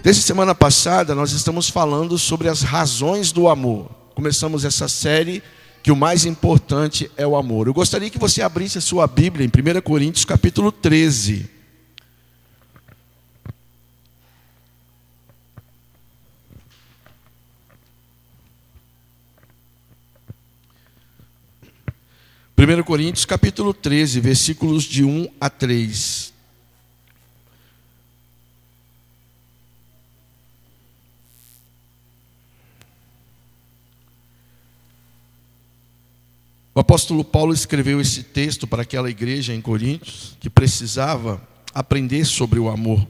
Desde semana passada, nós estamos falando sobre as razões do amor. Começamos essa série que o mais importante é o amor. Eu gostaria que você abrisse a sua Bíblia em 1 Coríntios capítulo 13. Primeiro Coríntios capítulo 13, versículos de 1 a 3. O apóstolo Paulo escreveu esse texto para aquela igreja em Coríntios, que precisava aprender sobre o amor.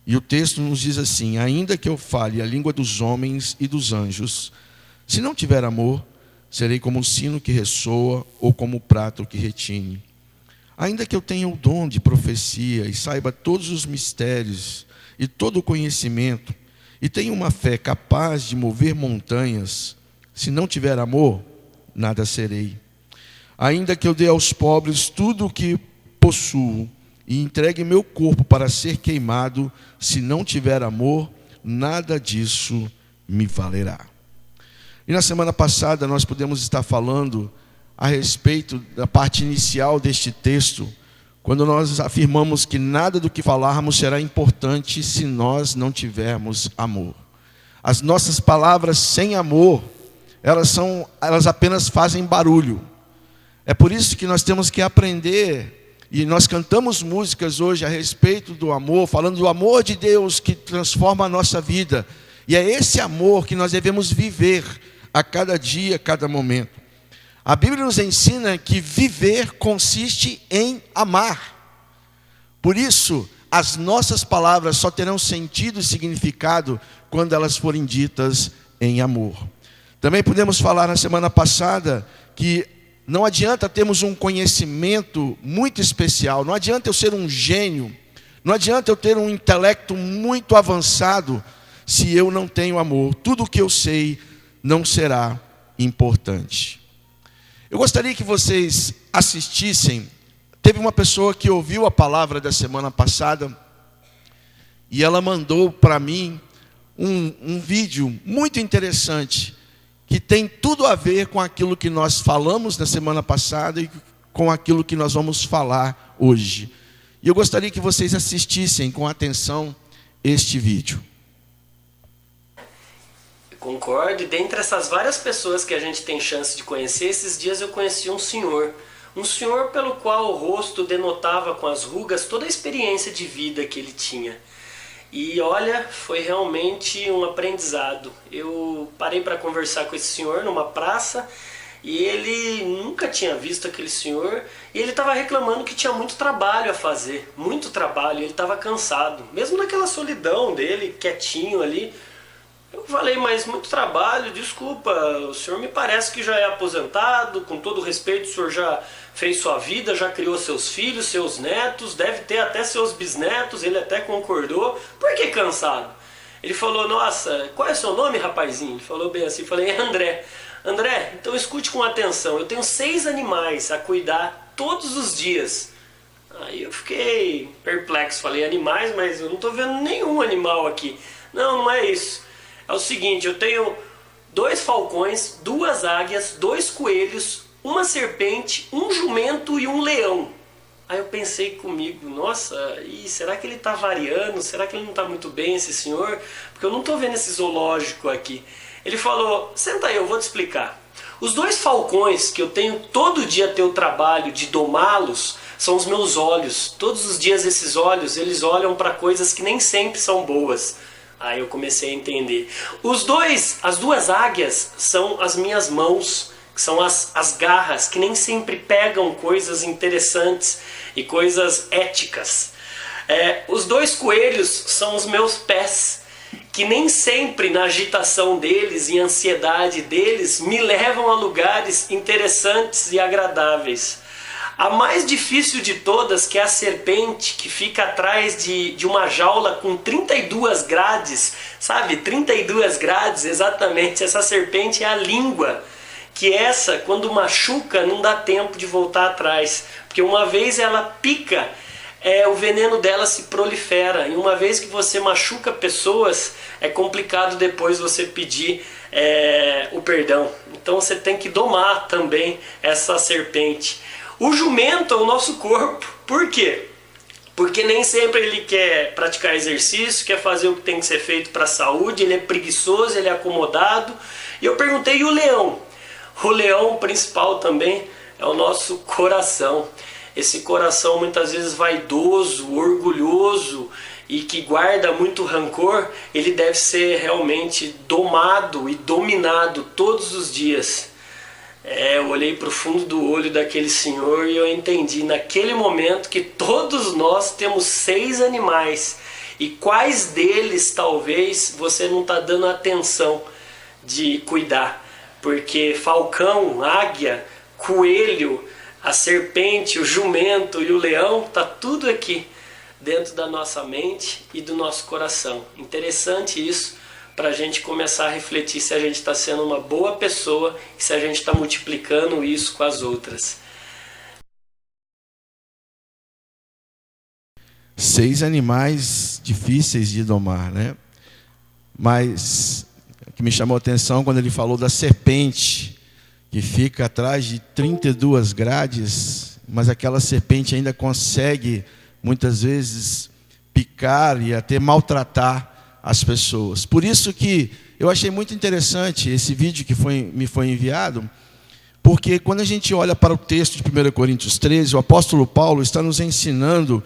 E o texto nos diz assim: ainda que eu fale a língua dos homens e dos anjos, se não tiver amor, serei como um sino que ressoa ou como um prato que retine. Ainda que eu tenha o dom de profecia e saiba todos os mistérios e todo o conhecimento, e tenha uma fé capaz de mover montanhas, se não tiver amor, nada serei. Ainda que eu dê aos pobres tudo o que possuo e entregue meu corpo para ser queimado, se não tiver amor, nada disso me valerá. E na semana passada nós pudemos estar falando a respeito da parte inicial deste texto, quando nós afirmamos que nada do que falarmos será importante se nós não tivermos amor. As nossas palavras sem amor, elas apenas fazem barulho. É por isso que nós temos que aprender, e nós cantamos músicas hoje a respeito do amor, falando do amor de Deus que transforma a nossa vida. E é esse amor que nós devemos viver a cada dia, a cada momento. A Bíblia nos ensina que viver consiste em amar. Por isso, as nossas palavras só terão sentido e significado quando elas forem ditas em amor. Também podemos falar na semana passada que não adianta termos um conhecimento muito especial, não adianta eu ser um gênio, não adianta eu ter um intelecto muito avançado, se eu não tenho amor. Tudo o que eu sei não será importante. Eu gostaria que vocês assistissem. Teve uma pessoa que ouviu a palavra da semana passada e ela mandou para mim um vídeo muito interessante, que tem tudo a ver com aquilo que nós falamos na semana passada e com aquilo que nós vamos falar hoje. E eu gostaria que vocês assistissem com atenção este vídeo. Concordo, e dentre essas várias pessoas que a gente tem chance de conhecer, esses dias eu conheci um senhor pelo qual o rosto denotava com as rugas toda a experiência de vida que ele tinha. E olha, foi realmente um aprendizado. Eu parei para conversar com esse senhor numa praça e ele nunca tinha visto aquele senhor, e ele estava reclamando que tinha muito trabalho a fazer, muito trabalho, ele estava cansado, mesmo naquela solidão dele, quietinho ali. Eu falei, mas muito trabalho, desculpa, o senhor me parece que já é aposentado, com todo respeito, o senhor já fez sua vida, já criou seus filhos, seus netos, deve ter até seus bisnetos, ele até concordou. Por que cansado? Ele falou, nossa, qual é o seu nome, rapazinho? Ele falou bem assim, falei, é André. André, então escute com atenção, eu tenho 6 animais a cuidar todos os dias. Aí eu fiquei perplexo, falei, animais, mas eu não estou vendo nenhum animal aqui. Não, não é isso. É o seguinte, eu tenho 2 falcões, 2 águias, 2 coelhos, uma serpente, um jumento e um leão. Aí eu pensei comigo, nossa, e será que ele está variando? Será que ele não está muito bem, esse senhor? Porque eu não estou vendo esse zoológico aqui. Ele falou, senta aí, eu vou te explicar. Os 2 falcões que eu tenho todo dia a ter o trabalho de domá-los são os meus olhos. Todos os dias esses olhos, eles olham para coisas que nem sempre são boas. Aí eu comecei a entender. As 2 águias são as minhas mãos, que são as garras, que nem sempre pegam coisas interessantes e coisas éticas. Os 2 coelhos são os meus pés, que nem sempre na agitação deles e ansiedade deles me levam a lugares interessantes e agradáveis. A mais difícil de todas, que é a serpente, que fica atrás de uma jaula com 32 grades, sabe? 32 grades, exatamente. Essa serpente é a língua, que essa, quando machuca, não dá tempo de voltar atrás. Porque uma vez ela pica o veneno dela se prolifera. E uma vez que você machuca pessoas, é complicado depois você pedir o perdão. Então você tem que domar também essa serpente. O jumento é o nosso corpo. Por quê? Porque nem sempre ele quer praticar exercício, quer fazer o que tem que ser feito para a saúde, ele é preguiçoso, ele é acomodado. E eu perguntei, e o leão? O leão principal também é o nosso coração. Esse coração muitas vezes vaidoso, orgulhoso e que guarda muito rancor, ele deve ser realmente domado e dominado todos os dias. Eu olhei para o fundo do olho daquele senhor e eu entendi naquele momento que todos nós temos 6 animais. E quais deles talvez você não está dando atenção de cuidar? Porque falcão, águia, coelho, a serpente, o jumento e o leão, está tudo aqui dentro da nossa mente e do nosso coração. Interessante isso, para a gente começar a refletir se a gente está sendo uma boa pessoa e se a gente está multiplicando isso com as outras. 6 animais difíceis de domar, né? Mas o que me chamou a atenção quando ele falou da serpente, que fica atrás de 32 grades, mas aquela serpente ainda consegue, muitas vezes, picar e até maltratar as pessoas. Por isso que eu achei muito interessante esse vídeo que me foi enviado, porque quando a gente olha para o texto de 1 Coríntios 13, o apóstolo Paulo está nos ensinando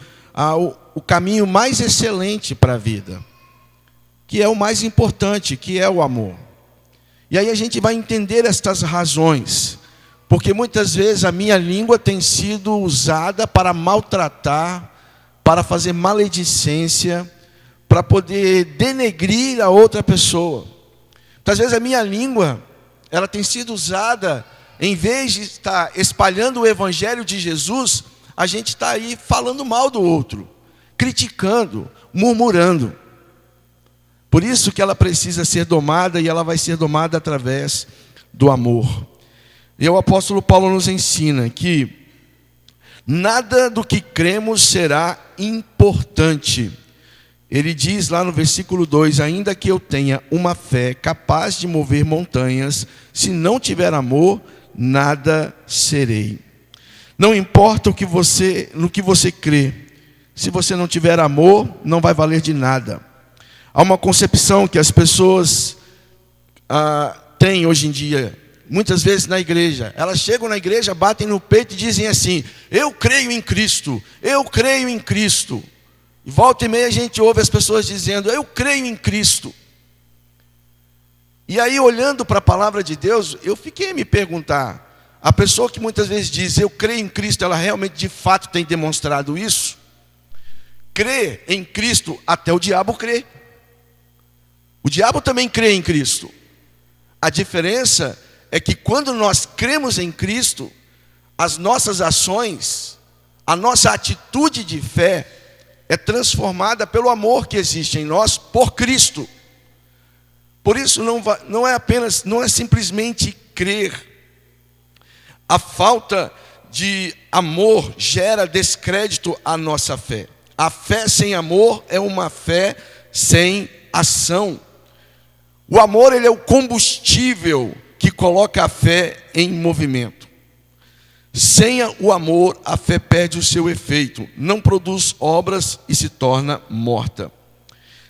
o caminho mais excelente para a vida, que é o mais importante, que é o amor. E aí a gente vai entender estas razões, porque muitas vezes a minha língua tem sido usada para maltratar, para fazer maledicência, para poder denegrir a outra pessoa. Muitas vezes a minha língua, ela tem sido usada, em vez de estar espalhando o evangelho de Jesus, a gente está aí falando mal do outro, criticando, murmurando. Por isso que ela precisa ser domada, e ela vai ser domada através do amor. E o apóstolo Paulo nos ensina que nada do que cremos será importante. Ele diz lá no versículo 2, ainda que eu tenha uma fé capaz de mover montanhas, se não tiver amor, nada serei. Não importa no que você crê, se você não tiver amor, não vai valer de nada. Há uma concepção que as pessoas têm hoje em dia, muitas vezes na igreja. Elas chegam na igreja, batem no peito e dizem assim, eu creio em Cristo, eu creio em Cristo. E volta e meia a gente ouve as pessoas dizendo, eu creio em Cristo. E aí, olhando para a palavra de Deus, eu fiquei a me perguntar, a pessoa que muitas vezes diz, eu creio em Cristo, ela realmente de fato tem demonstrado isso? Crê em Cristo, até o diabo crê. O diabo também crê em Cristo. A diferença é que quando nós cremos em Cristo, as nossas ações, a nossa atitude de fé é transformada pelo amor que existe em nós por Cristo. Por isso não é simplesmente crer. A falta de amor gera descrédito à nossa fé. A fé sem amor é uma fé sem ação. O amor, ele é o combustível que coloca a fé em movimento. Sem o amor, a fé perde o seu efeito, não produz obras e se torna morta.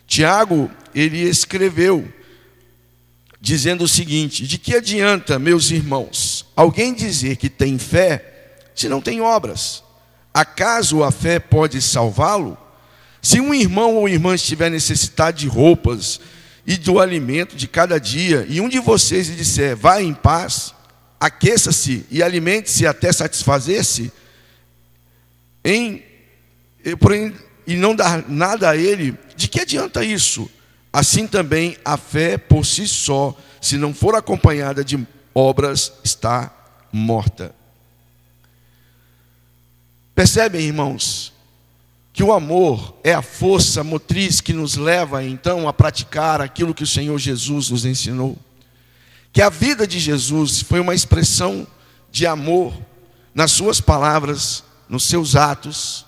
Tiago, ele escreveu, dizendo o seguinte, de que adianta, meus irmãos, alguém dizer que tem fé, se não tem obras? Acaso a fé pode salvá-lo? Se um irmão ou irmã estiver necessitado de roupas e do alimento de cada dia, e um de vocês lhe disser, vá em paz, aqueça-se e alimente-se até satisfazer-se, e não dar nada a ele, de que adianta isso? Assim também a fé por si só, se não for acompanhada de obras, está morta. Percebem, irmãos, que o amor é a força motriz que nos leva então a praticar aquilo que o Senhor Jesus nos ensinou. Que a vida de Jesus foi uma expressão de amor nas suas palavras, nos seus atos,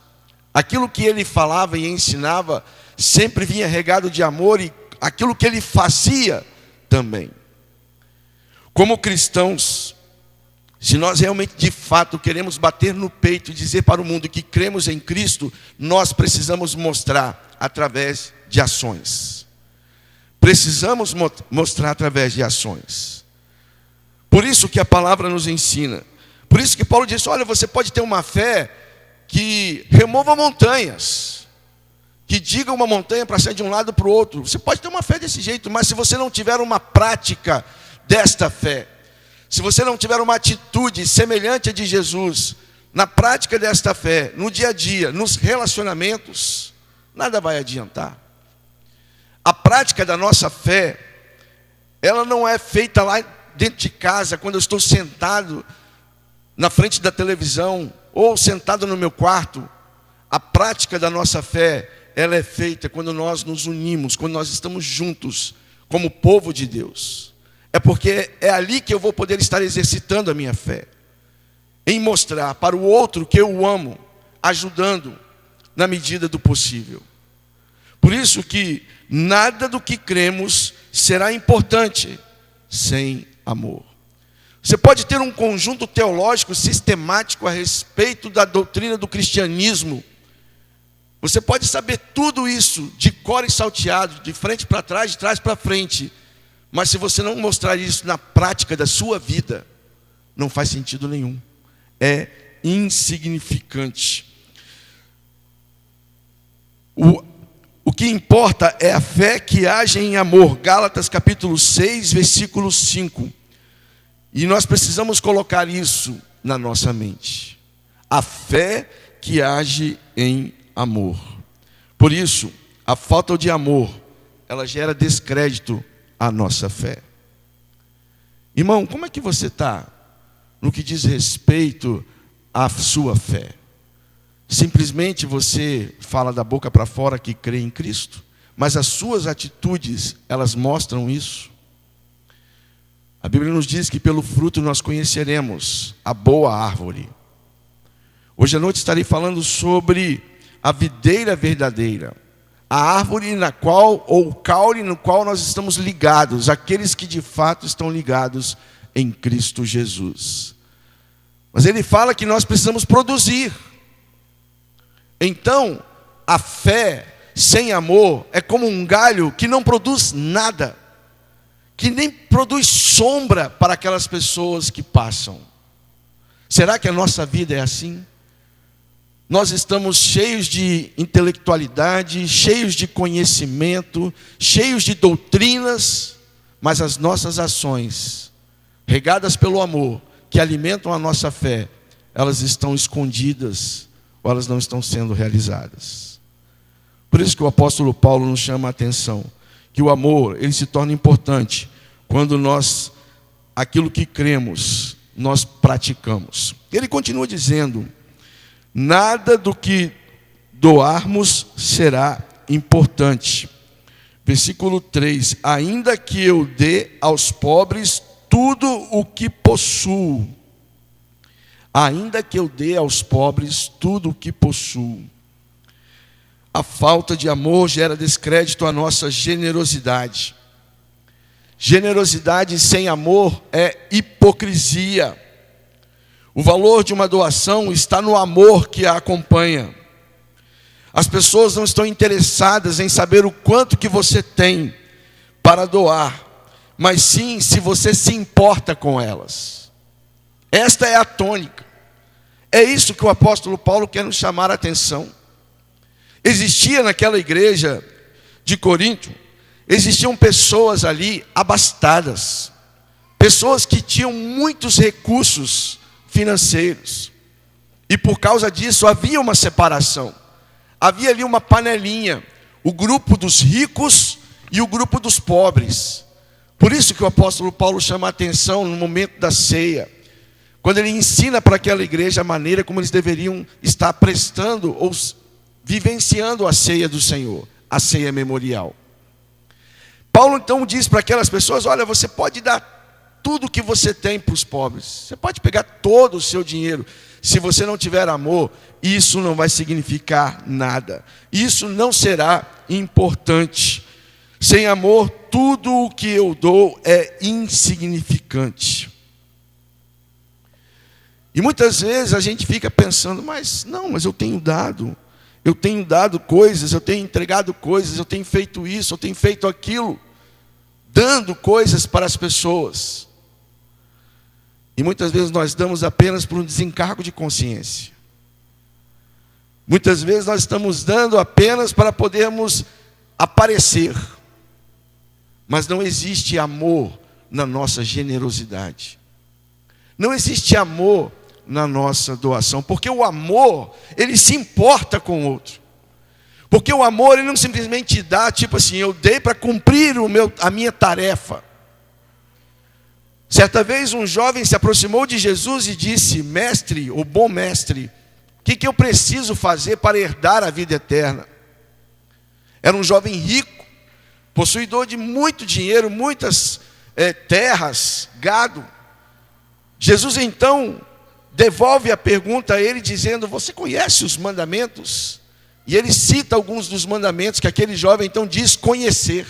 Aquilo que ele falava e ensinava sempre vinha regado de amor, e aquilo que ele fazia também. Como cristãos, se nós realmente de fato queremos bater no peito e dizer para o mundo que cremos em Cristo, nós precisamos mostrar através de ações. Precisamos mostrar através de ações. Por isso que a palavra nos ensina. Por isso que Paulo disse, olha, você pode ter uma fé que remova montanhas, que diga uma montanha para sair de um lado para o outro. Você pode ter uma fé desse jeito, mas se você não tiver uma prática desta fé, se você não tiver uma atitude semelhante à de Jesus, na prática desta fé, no dia a dia, nos relacionamentos, nada vai adiantar. A prática da nossa fé, ela não é feita lá dentro de casa, quando eu estou sentado na frente da televisão, ou sentado no meu quarto. A prática da nossa fé, ela é feita quando nós nos unimos, quando nós estamos juntos, como povo de Deus. É porque é ali que eu vou poder estar exercitando a minha fé, em mostrar para o outro que eu o amo, ajudando na medida do possível. Por isso que nada do que cremos será importante sem amor. Você pode ter um conjunto teológico sistemático a respeito da doutrina do cristianismo. Você pode saber tudo isso de cor e salteado, de frente para trás, de trás para frente. Mas se você não mostrar isso na prática da sua vida, não faz sentido nenhum. É insignificante. O que importa é a fé que age em amor. Gálatas capítulo 6, versículo 5. E nós precisamos colocar isso na nossa mente. A fé que age em amor. Por isso, a falta de amor, ela gera descrédito à nossa fé. Irmão, como é que você está no que diz respeito à sua fé? Simplesmente você fala da boca para fora que crê em Cristo, mas as suas atitudes, elas mostram isso? A Bíblia nos diz que pelo fruto nós conheceremos a boa árvore. Hoje à noite estarei falando sobre a videira verdadeira, a árvore na qual, ou o caule no qual nós estamos ligados, aqueles que de fato estão ligados em Cristo Jesus. Mas ele fala que nós precisamos produzir. Então, a fé sem amor é como um galho que não produz nada, que nem produz sombra para aquelas pessoas que passam. Será que a nossa vida é assim? Nós estamos cheios de intelectualidade, cheios de conhecimento, cheios de doutrinas, mas as nossas ações, regadas pelo amor, que alimentam a nossa fé, elas estão escondidas ou elas não estão sendo realizadas. Por isso que o apóstolo Paulo nos chama a atenção, que o amor, ele se torna importante quando nós, aquilo que cremos, nós praticamos. Ele continua dizendo, nada do que doarmos será importante. Versículo 3, ainda que eu dê aos pobres tudo o que possuo. Ainda que eu dê aos pobres tudo o que possuo. A falta de amor gera descrédito à nossa generosidade. Generosidade sem amor é hipocrisia. O valor de uma doação está no amor que a acompanha. As pessoas não estão interessadas em saber o quanto que você tem para doar, mas sim se você se importa com elas. Esta é a tônica. É isso que o apóstolo Paulo quer nos chamar a atenção. Existia naquela igreja de Corinto, existiam pessoas ali abastadas, pessoas que tinham muitos recursos financeiros, e por causa disso havia uma separação, havia ali uma panelinha, o grupo dos ricos e o grupo dos pobres. Por isso que o apóstolo Paulo chama a atenção no momento da ceia, quando ele ensina para aquela igreja a maneira como eles deveriam estar prestando ou vivenciando a ceia do Senhor, a ceia memorial. Paulo então diz para aquelas pessoas, olha, você pode dar tudo que você tem para os pobres. Você pode pegar todo o seu dinheiro. Se você não tiver amor, isso não vai significar nada. Isso não será importante. Sem amor, tudo o que eu dou é insignificante. E muitas vezes a gente fica pensando, mas eu tenho dado coisas, eu tenho entregado coisas, eu tenho feito isso, eu tenho feito aquilo, dando coisas para as pessoas. E muitas vezes nós damos apenas por um desencargo de consciência. Muitas vezes nós estamos dando apenas para podermos aparecer. Mas não existe amor na nossa generosidade. Não existe amor na nossa doação. Porque o amor, ele se importa com o outro. Porque o amor, ele não simplesmente dá, tipo assim, eu dei para cumprir a minha tarefa. Certa vez um jovem se aproximou de Jesus e disse, mestre, o bom mestre, o que eu preciso fazer para herdar a vida eterna? Era um jovem rico, possuidor de muito dinheiro, muitas terras, gado. Jesus então devolve a pergunta a ele dizendo, você conhece os mandamentos? E ele cita alguns dos mandamentos que aquele jovem então diz conhecer,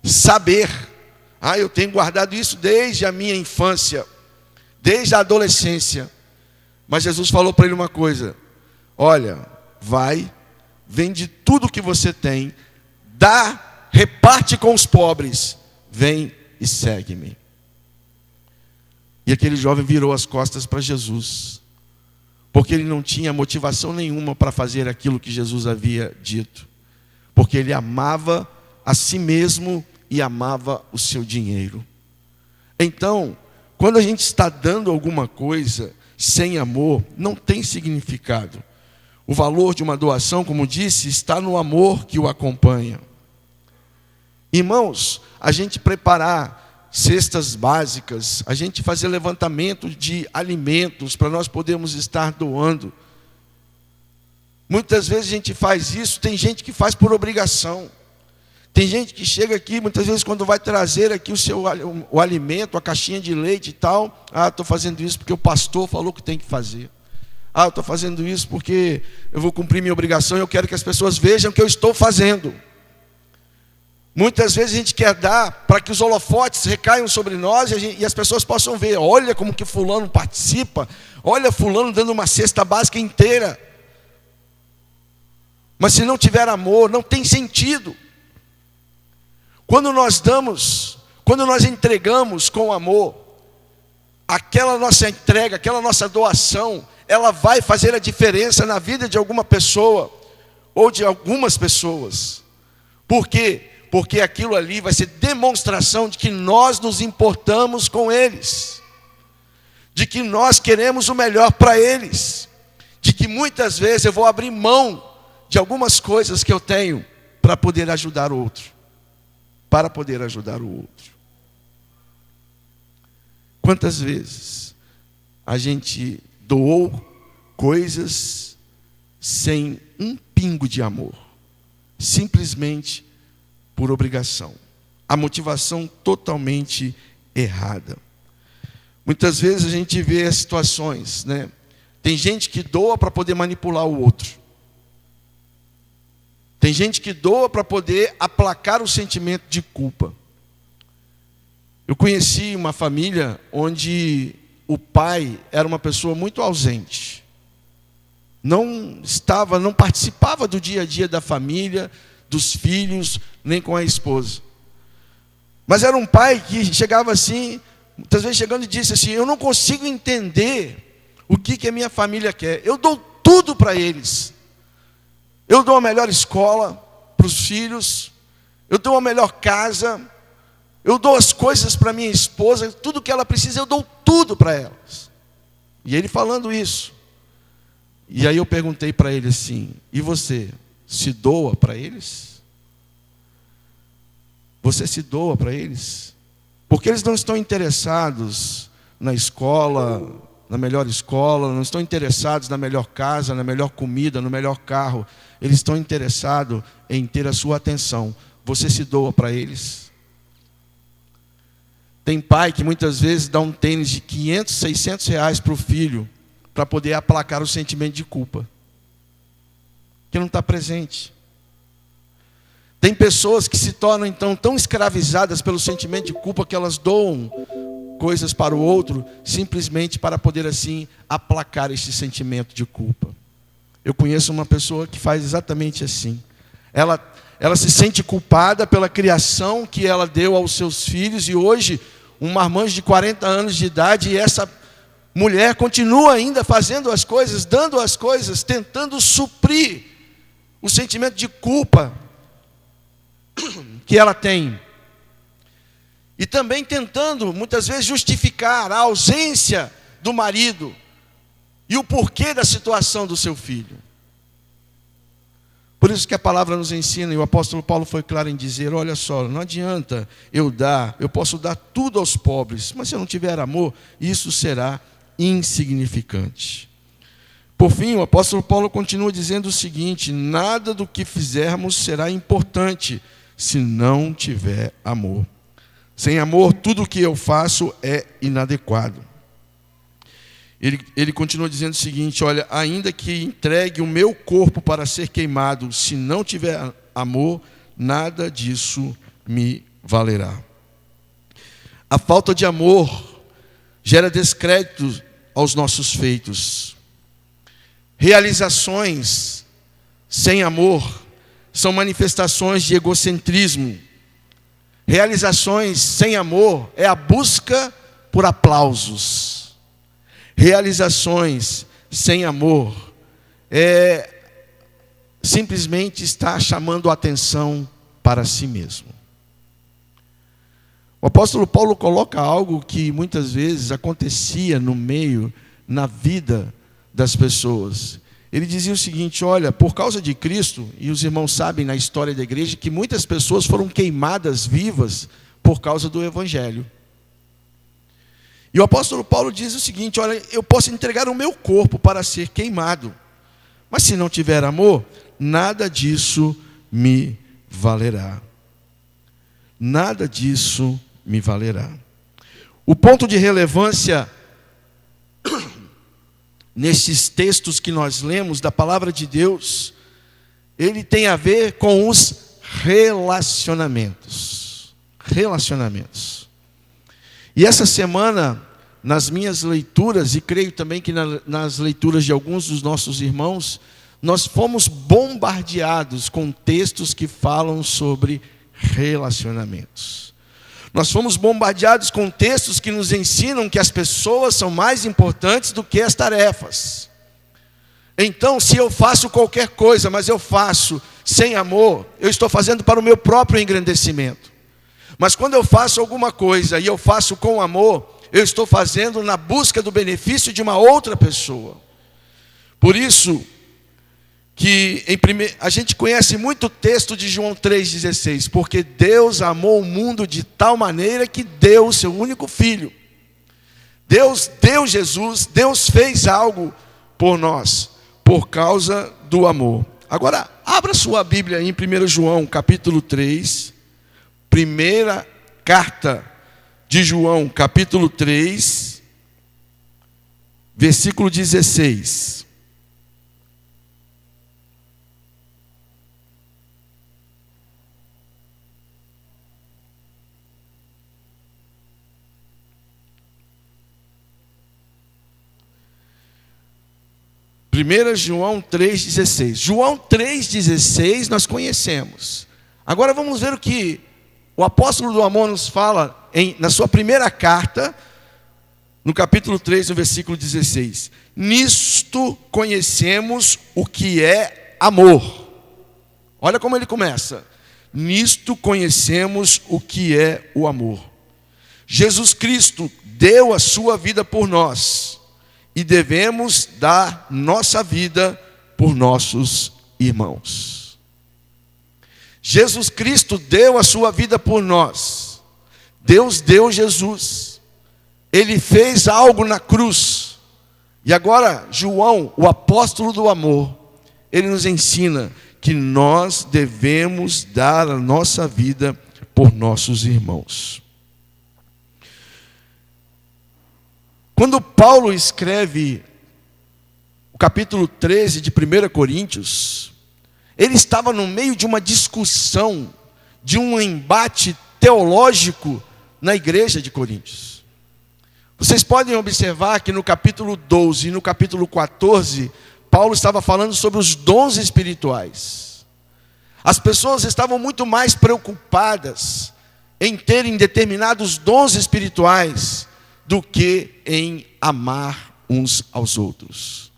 saber. Eu tenho guardado isso desde a minha infância, desde a adolescência. Mas Jesus falou para ele uma coisa, olha, vai, vende tudo que você tem, dá, reparte com os pobres, vem e segue-me. E aquele jovem virou as costas para Jesus, porque ele não tinha motivação nenhuma para fazer aquilo que Jesus havia dito, porque ele amava a si mesmo e amava o seu dinheiro. Então, quando a gente está dando alguma coisa sem amor, não tem significado. O valor de uma doação, como disse, está no amor que o acompanha. Irmãos, a gente preparar cestas básicas, a gente fazer levantamento de alimentos para nós podermos estar doando. Muitas vezes a gente faz isso, tem gente que faz por obrigação. Tem gente que chega aqui, muitas vezes quando vai trazer aqui o alimento, a caixinha de leite e tal, estou fazendo isso porque o pastor falou que tem que fazer. Eu estou fazendo isso porque eu vou cumprir minha obrigação e eu quero que as pessoas vejam o que eu estou fazendo. Muitas vezes a gente quer dar para que os holofotes recaiam sobre nós e as pessoas possam ver, olha como que fulano participa, olha fulano dando uma cesta básica inteira. Mas se não tiver amor, não tem sentido. Quando nós entregamos com amor, aquela nossa entrega, aquela nossa doação, ela vai fazer a diferença na vida de alguma pessoa, ou de algumas pessoas. Por quê? Porque aquilo ali vai ser demonstração de que nós nos importamos com eles, de que nós queremos o melhor para eles, de que muitas vezes eu vou abrir mão de algumas coisas que eu tenho para poder ajudar o outro. Quantas vezes a gente doou coisas sem um pingo de amor, simplesmente por obrigação, a motivação totalmente errada. Muitas vezes a gente vê as situações, né? Tem gente que doa para poder manipular o outro. Tem gente que doa para poder aplacar o sentimento de culpa. Eu conheci uma família onde o pai era uma pessoa muito ausente. Não participava do dia a dia da família, dos filhos, nem com a esposa. Mas era um pai que chegava assim, muitas vezes chegando e disse assim, eu não consigo entender o que a minha família quer. Eu dou tudo para eles. Eu dou a melhor escola para os filhos, eu dou a melhor casa, eu dou as coisas para minha esposa, tudo que ela precisa, eu dou tudo para elas. E ele falando isso. E aí eu perguntei para ele assim, e você se doa para eles? Você se doa para eles? Porque eles não estão interessados na escola, na melhor escola, não estão interessados na melhor casa, na melhor comida, no melhor carro. Eles estão interessados em ter a sua atenção. Você se doa para eles? Tem pai que muitas vezes dá um tênis de 500, 600 reais para o filho, para poder aplacar o sentimento de culpa, que não está presente. Tem pessoas que se tornam então tão escravizadas pelo sentimento de culpa que elas doam coisas para o outro, simplesmente para poder assim aplacar esse sentimento de culpa. Eu conheço uma pessoa que faz exatamente assim. Ela se sente culpada pela criação que ela deu aos seus filhos, e hoje, um marmanjo de 40 anos de idade, e essa mulher continua ainda fazendo as coisas, dando as coisas, tentando suprir o sentimento de culpa que ela tem. E também tentando, muitas vezes, justificar a ausência do marido e o porquê da situação do seu filho. Por isso que a palavra nos ensina, e o apóstolo Paulo foi claro em dizer, olha só, não adianta eu posso dar tudo aos pobres, mas se eu não tiver amor, isso será insignificante. Por fim, o apóstolo Paulo continua dizendo o seguinte: nada do que fizermos será importante se não tiver amor. Sem amor, tudo o que eu faço é inadequado. Ele continua dizendo o seguinte: olha, ainda que entregue o meu corpo para ser queimado, se não tiver amor, nada disso me valerá. A falta de amor gera descrédito aos nossos feitos. Realizações sem amor são manifestações de egocentrismo. Realizações sem amor é a busca por aplausos. Realizações sem amor é simplesmente estar chamando a atenção para si mesmo. O apóstolo Paulo coloca algo que muitas vezes acontecia na vida das pessoas. Ele dizia o seguinte: olha, por causa de Cristo, e os irmãos sabem na história da igreja que muitas pessoas foram queimadas vivas por causa do Evangelho. E o apóstolo Paulo diz o seguinte: olha, eu posso entregar o meu corpo para ser queimado, mas se não tiver amor, nada disso me valerá. Nada disso me valerá. O ponto de relevância nesses textos que nós lemos da palavra de Deus, ele tem a ver com os relacionamentos. Relacionamentos. E essa semana, nas minhas leituras, e creio também que nas leituras de alguns dos nossos irmãos, nós fomos bombardeados com textos que falam sobre relacionamentos. Nós fomos bombardeados com textos que nos ensinam que as pessoas são mais importantes do que as tarefas. Então, se eu faço qualquer coisa, mas eu faço sem amor, eu estou fazendo para o meu próprio engrandecimento. Mas quando eu faço alguma coisa e eu faço com amor, eu estou fazendo na busca do benefício de uma outra pessoa. Por isso que a gente conhece muito o texto de João 3,16, porque Deus amou o mundo de tal maneira que deu o seu único filho. Deus deu Jesus, Deus fez algo por nós, por causa do amor. Agora, abra sua Bíblia em 1 João, capítulo 3, primeira carta de João, capítulo 3, versículo 16. João 3,16. João 3,16 nós conhecemos. Agora vamos ver o que o apóstolo do amor nos fala na sua primeira carta, no capítulo 3, no versículo 16. Nisto conhecemos o que é amor. Olha como ele começa. Nisto conhecemos o que é o amor. Jesus Cristo deu a sua vida por nós. E devemos dar nossa vida por nossos irmãos. Jesus Cristo deu a sua vida por nós. Deus deu Jesus. Ele fez algo na cruz. E agora, João, o apóstolo do amor, ele nos ensina que nós devemos dar a nossa vida por nossos irmãos. Quando Paulo escreve o capítulo 13 de 1 Coríntios, ele estava no meio de uma discussão, de um embate teológico na igreja de Coríntios. Vocês podem observar que no capítulo 12 e no capítulo 14, Paulo estava falando sobre os dons espirituais. As pessoas estavam muito mais preocupadas em terem determinados dons espirituais do que em amar uns aos outros.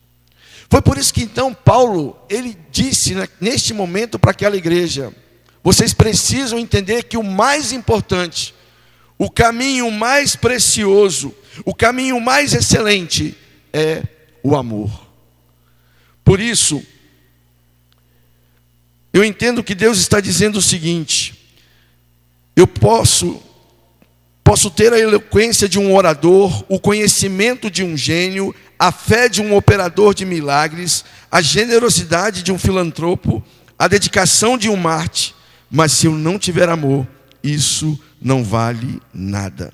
Foi por isso que então Paulo, ele disse neste momento para aquela igreja: vocês precisam entender que o mais importante, o caminho mais precioso, o caminho mais excelente é o amor. Por isso, eu entendo que Deus está dizendo o seguinte: eu posso ter a eloquência de um orador, o conhecimento de um gênio, a fé de um operador de milagres, a generosidade de um filantropo, a dedicação de um mártir, mas se eu não tiver amor, isso não vale nada.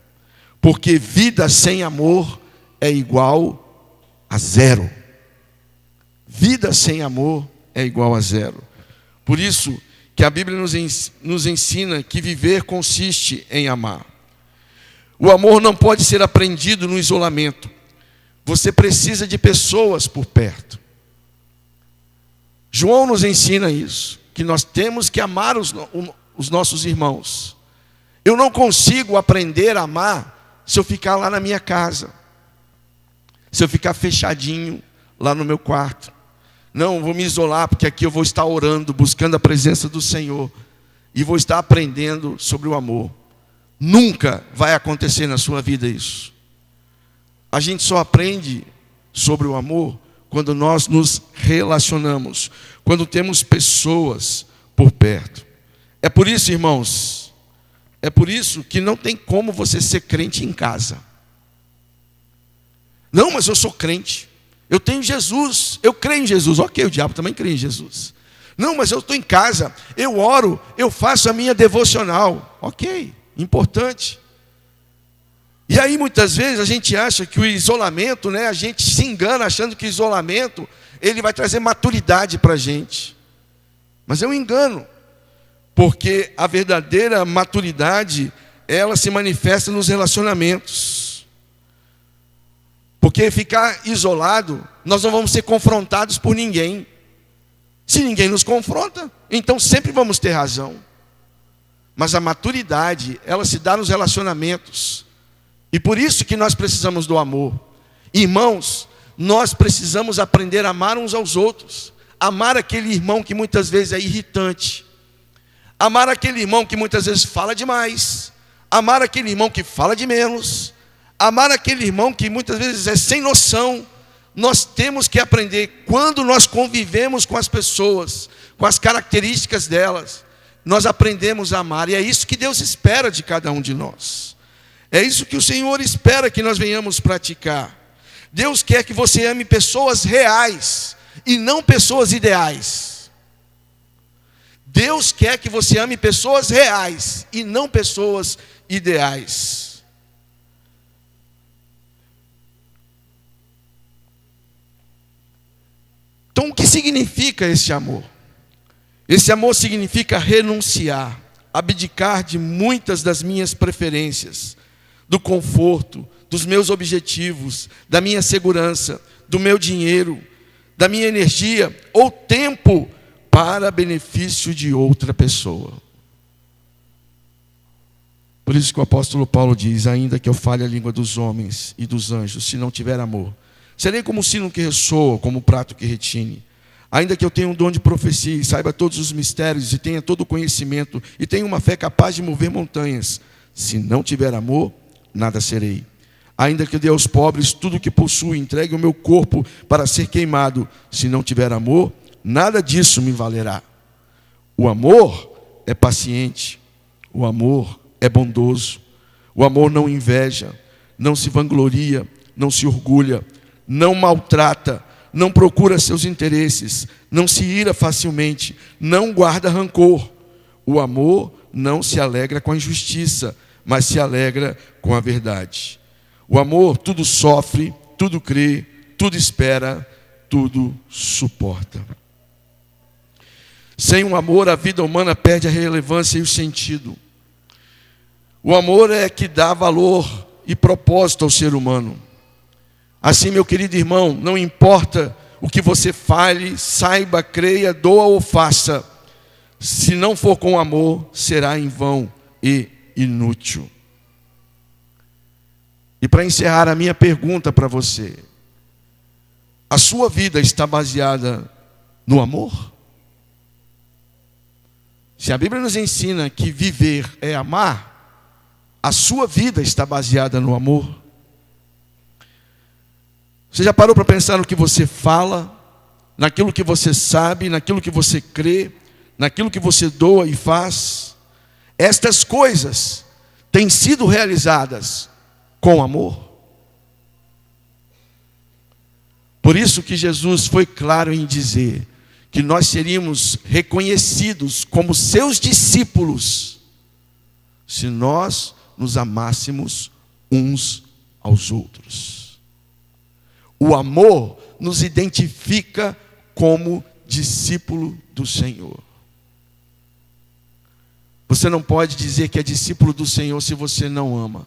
Porque vida sem amor é igual a zero. Vida sem amor é igual a zero. Por isso que a Bíblia nos ensina que viver consiste em amar. O amor não pode ser aprendido no isolamento. Você precisa de pessoas por perto. João nos ensina isso, que nós temos que amar os nossos irmãos. Eu não consigo aprender a amar se eu ficar lá na minha casa, se eu ficar fechadinho lá no meu quarto. Não, vou me isolar, porque aqui eu vou estar orando, buscando a presença do Senhor, e vou estar aprendendo sobre o amor. Nunca vai acontecer na sua vida isso. A gente só aprende sobre o amor quando nós nos relacionamos, quando temos pessoas por perto. É por isso, irmãos, é por isso que não tem como você ser crente em casa. Não, mas eu sou crente, eu tenho Jesus, eu creio em Jesus. Ok, o diabo também crê em Jesus. Não, mas eu estou em casa, eu oro, eu faço a minha devocional. Ok, importante. E aí muitas vezes a gente acha que o isolamento, a gente se engana achando que o isolamento, ele vai trazer maturidade para a gente. Mas é um engano, porque a verdadeira maturidade, ela se manifesta nos relacionamentos. Porque ficar isolado, nós não vamos ser confrontados por ninguém. Se ninguém nos confronta, então sempre vamos ter razão. Mas a maturidade, ela se dá nos relacionamentos. E por isso que nós precisamos do amor. Irmãos, nós precisamos aprender a amar uns aos outros. Amar aquele irmão que muitas vezes é irritante. Amar aquele irmão que muitas vezes fala demais. Amar aquele irmão que fala de menos. Amar aquele irmão que muitas vezes é sem noção. Nós temos que aprender, quando nós convivemos com as pessoas, com as características delas, nós aprendemos a amar. E é isso que Deus espera de cada um de nós. É isso que o Senhor espera que nós venhamos praticar. Deus quer que você ame pessoas reais e não pessoas ideais. Deus quer que você ame pessoas reais e não pessoas ideais. Então, o que significa esse amor? Esse amor significa renunciar, abdicar de muitas das minhas preferências, do conforto, dos meus objetivos, da minha segurança, do meu dinheiro, da minha energia ou tempo para benefício de outra pessoa. Por isso que o apóstolo Paulo diz: ainda que eu fale a língua dos homens e dos anjos, se não tiver amor, serei como um sino que ressoa, como um prato que retine. Ainda que eu tenha um dom de profecia e saiba todos os mistérios e tenha todo o conhecimento e tenha uma fé capaz de mover montanhas, se não tiver amor, nada serei. Ainda que eu dê aos pobres tudo o que possuo e entregue o meu corpo para ser queimado, se não tiver amor, nada disso me valerá. O amor é paciente, o amor é bondoso, o amor não inveja, não se vangloria, não se orgulha, não maltrata, não procura seus interesses, não se ira facilmente, não guarda rancor. O amor não se alegra com a injustiça, mas se alegra com a verdade. O amor tudo sofre, tudo crê, tudo espera, tudo suporta. Sem o amor, a vida humana perde a relevância e o sentido. O amor é que dá valor e propósito ao ser humano. Assim, meu querido irmão, não importa o que você fale, saiba, creia, doa ou faça, se não for com amor, será em vão e inútil. E para encerrar a minha pergunta para você, a sua vida está baseada no amor? Se a Bíblia nos ensina que viver é amar, a sua vida está baseada no amor? Você já parou para pensar no que você fala, naquilo que você sabe, naquilo que você crê, naquilo que você doa e faz? Estas coisas têm sido realizadas com amor? Por isso que Jesus foi claro em dizer que nós seríamos reconhecidos como seus discípulos se nós nos amássemos uns aos outros. O amor nos identifica como discípulo do Senhor. Você não pode dizer que é discípulo do Senhor se você não ama.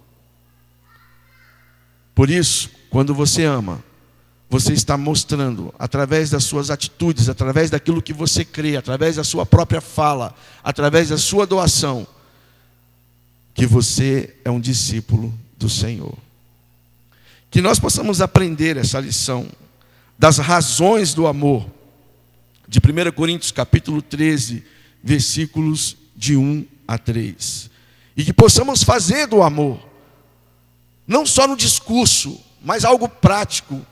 Por isso, quando você ama, você está mostrando, através das suas atitudes, através daquilo que você crê, através da sua própria fala, através da sua doação, que você é um discípulo do Senhor. Que nós possamos aprender essa lição das razões do amor, de 1 Coríntios capítulo 13, versículos de 1 a 3. E que possamos fazer do amor, não só no discurso, mas algo prático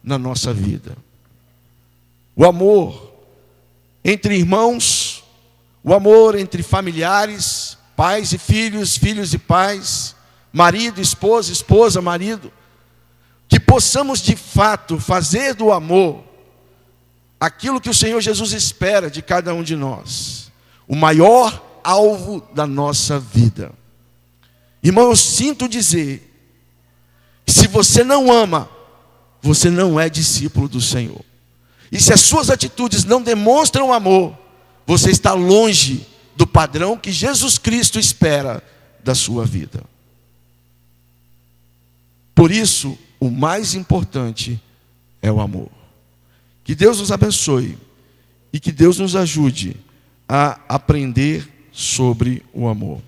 na nossa vida. O amor entre irmãos, o amor entre familiares, pais e filhos, filhos e pais, marido, esposa, esposa, marido. Que possamos de fato fazer do amor aquilo que o Senhor Jesus espera de cada um de nós, o maior alvo da nossa vida. Irmão, eu sinto dizer que se você não ama, você não é discípulo do Senhor. E se as suas atitudes não demonstram amor, você está longe do padrão que Jesus Cristo espera da sua vida. Por isso, o mais importante é o amor. Que Deus nos abençoe e que Deus nos ajude a aprender sobre o amor.